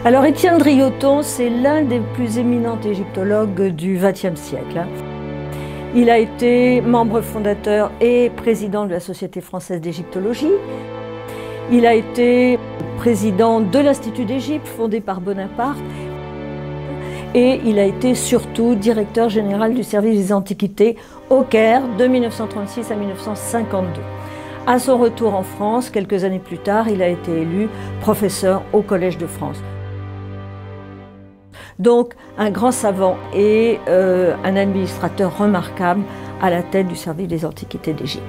Alors Étienne Drioton, c'est l'un des plus éminents égyptologues du XXe siècle. Il a été membre fondateur et président de la Société française d'égyptologie. Il a été président de l'Institut d'Égypte, fondé par Bonaparte. Et il a été surtout directeur général du service des Antiquités au Caire de 1936 à 1952. À son retour en France, quelques années plus tard, il a été élu professeur au Collège de France. Donc un grand savant et un administrateur remarquable à la tête du service des Antiquités d'Égypte.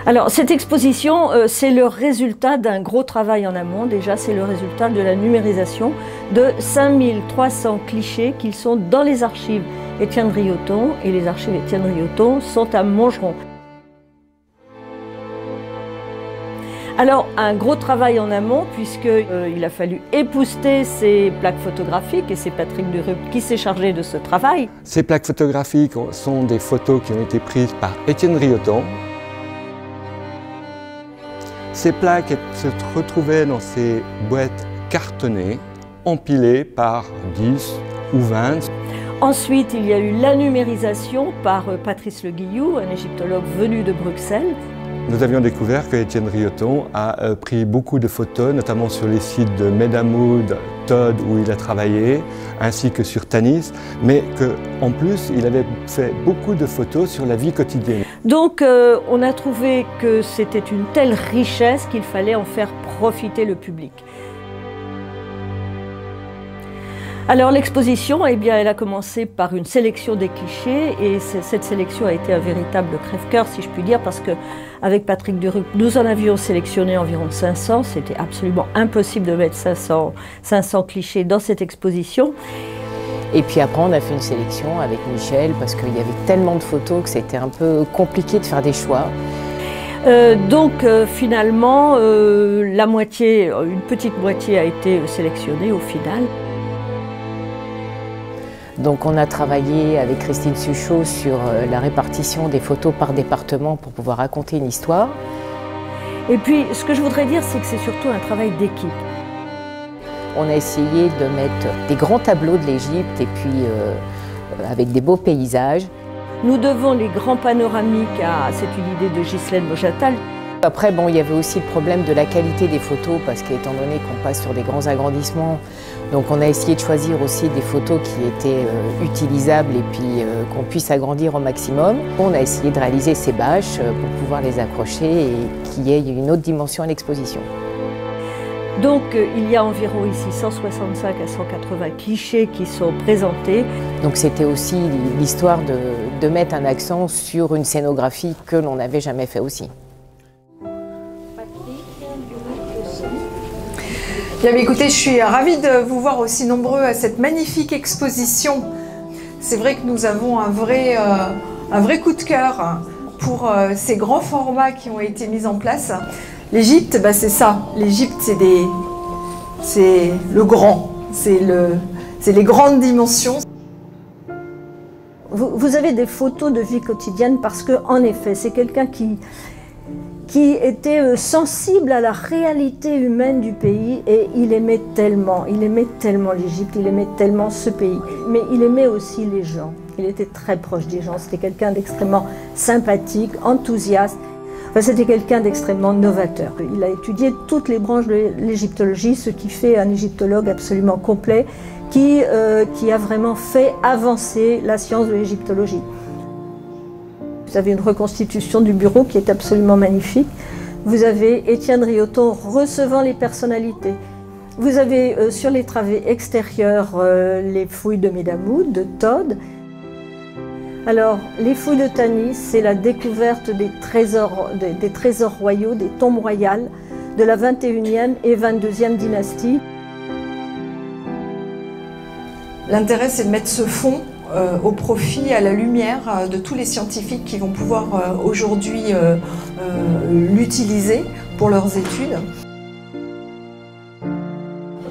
Alors cette exposition, c'est le résultat d'un gros travail en amont. Déjà, c'est le résultat de la numérisation de 5300 clichés qui sont dans les archives Étienne Drioton, et les archives Étienne Drioton sont à Montgeron. Alors, un gros travail en amont, puisqu'il a fallu épousseter ces plaques photographiques, et c'est Patrick Durupt qui s'est chargé de ce travail. Ces plaques photographiques sont des photos qui ont été prises par Étienne Drioton. Ces plaques se retrouvaient dans ces boîtes cartonnées, empilées par 10 ou 20. Ensuite, il y a eu la numérisation par Patrice Le Guillou, un égyptologue venu de Bruxelles. Nous avions découvert que Étienne Drioton a pris beaucoup de photos, notamment sur les sites de Medamoud, Todd, où il a travaillé, ainsi que sur Tanis, mais qu'en plus, il avait fait beaucoup de photos sur la vie quotidienne. Donc, on a trouvé que c'était une telle richesse qu'il fallait en faire profiter le public. Alors l'exposition, eh bien, elle a commencé par une sélection des clichés, et cette sélection a été un véritable crève-cœur, si je puis dire, parce qu'avec Patrick Durupt, nous en avions sélectionné environ 500. C'était absolument impossible de mettre 500 clichés dans cette exposition. Et puis après, on a fait une sélection avec Michel, parce qu'il y avait tellement de photos que c'était un peu compliqué de faire des choix. Finalement, une petite moitié a été sélectionnée au final. Donc on a travaillé avec Christine Suchot sur la répartition des photos par département pour pouvoir raconter une histoire. Et puis ce que je voudrais dire, c'est que c'est surtout un travail d'équipe. On a essayé de mettre des grands tableaux de l'Égypte et puis avec des beaux paysages. Nous devons les grands panoramiques c'est une idée de Ghislaine Mojatal. Après, bon, il y avait aussi le problème de la qualité des photos, parce qu'étant donné qu'on passe sur des grands agrandissements, donc on a essayé de choisir aussi des photos qui étaient utilisables et puis qu'on puisse agrandir au maximum. On a essayé de réaliser ces bâches pour pouvoir les accrocher et qu'il y ait une autre dimension à l'exposition. Donc il y a environ ici 165 à 180 clichés qui sont présentés. Donc c'était aussi l'histoire de mettre un accent sur une scénographie que l'on n'avait jamais fait aussi. Bien, écoutez, je suis ravie de vous voir aussi nombreux à cette magnifique exposition. C'est vrai que nous avons un vrai coup de cœur pour ces grands formats qui ont été mis en place. L'Égypte, c'est ça. L'Égypte, c'est le grand, c'est les grandes dimensions. Vous avez des photos de vie quotidienne parce qu'en effet, c'est quelqu'un qui était sensible à la réalité humaine du pays, et il aimait tellement l'Égypte, il aimait tellement ce pays. Mais il aimait aussi les gens, il était très proche des gens, c'était quelqu'un d'extrêmement sympathique, enthousiaste. Enfin, c'était quelqu'un d'extrêmement novateur. Il a étudié toutes les branches de l'égyptologie, ce qui fait un égyptologue absolument complet, qui a vraiment fait avancer la science de l'égyptologie. Vous avez une reconstitution du bureau qui est absolument magnifique. Vous avez Étienne Drioton recevant les personnalités. Vous avez sur les travées extérieures les fouilles de Medamoud, de Todd. Alors, les fouilles de Tanis, c'est la découverte des trésors royaux, des tombes royales de la 21e et 22e dynastie. L'intérêt, c'est de mettre ce fond au profit, à la lumière de tous les scientifiques qui vont pouvoir aujourd'hui l'utiliser pour leurs études.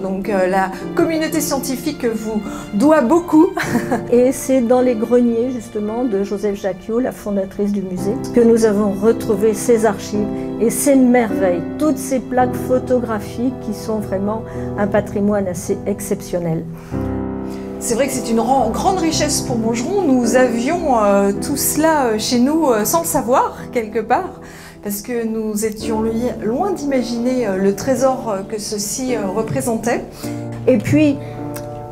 Donc Donc la communauté scientifique vous doit beaucoup. Et c'est dans les greniers justement de Joseph Jacquiot, la fondatrice du musée, que nous avons retrouvé ces archives et ces merveilles, toutes ces plaques photographiques qui sont vraiment un patrimoine assez exceptionnel. C'est vrai que c'est une grande richesse pour Montgeron. Nous avions tout cela chez nous sans le savoir, quelque part, parce que nous étions loin d'imaginer le trésor que ceci représentait. Et puis,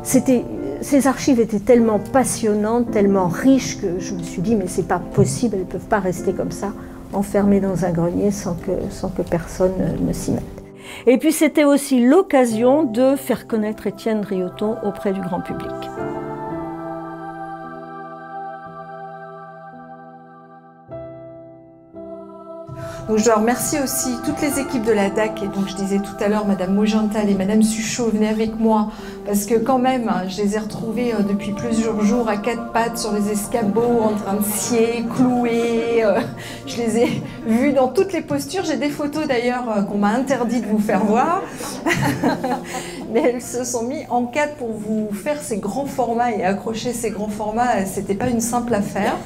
ces archives étaient tellement passionnantes, tellement riches, que je me suis dit, mais c'est pas possible, elles ne peuvent pas rester comme ça, enfermées dans un grenier sans que personne ne s'y mette. Et puis c'était aussi l'occasion de faire connaître Étienne Drioton auprès du grand public. Donc je dois remercier aussi toutes les équipes de la DAC, et donc je disais tout à l'heure, Madame Maugental et Madame Suchot, venez avec moi, parce que quand même, je les ai retrouvées depuis plusieurs jours à quatre pattes sur les escabeaux, en train de scier, clouer, je les ai vues dans toutes les postures, j'ai des photos d'ailleurs qu'on m'a interdit de vous faire voir, mais elles se sont mises en quatre pour vous faire ces grands formats et accrocher ces grands formats, c'était pas une simple affaire.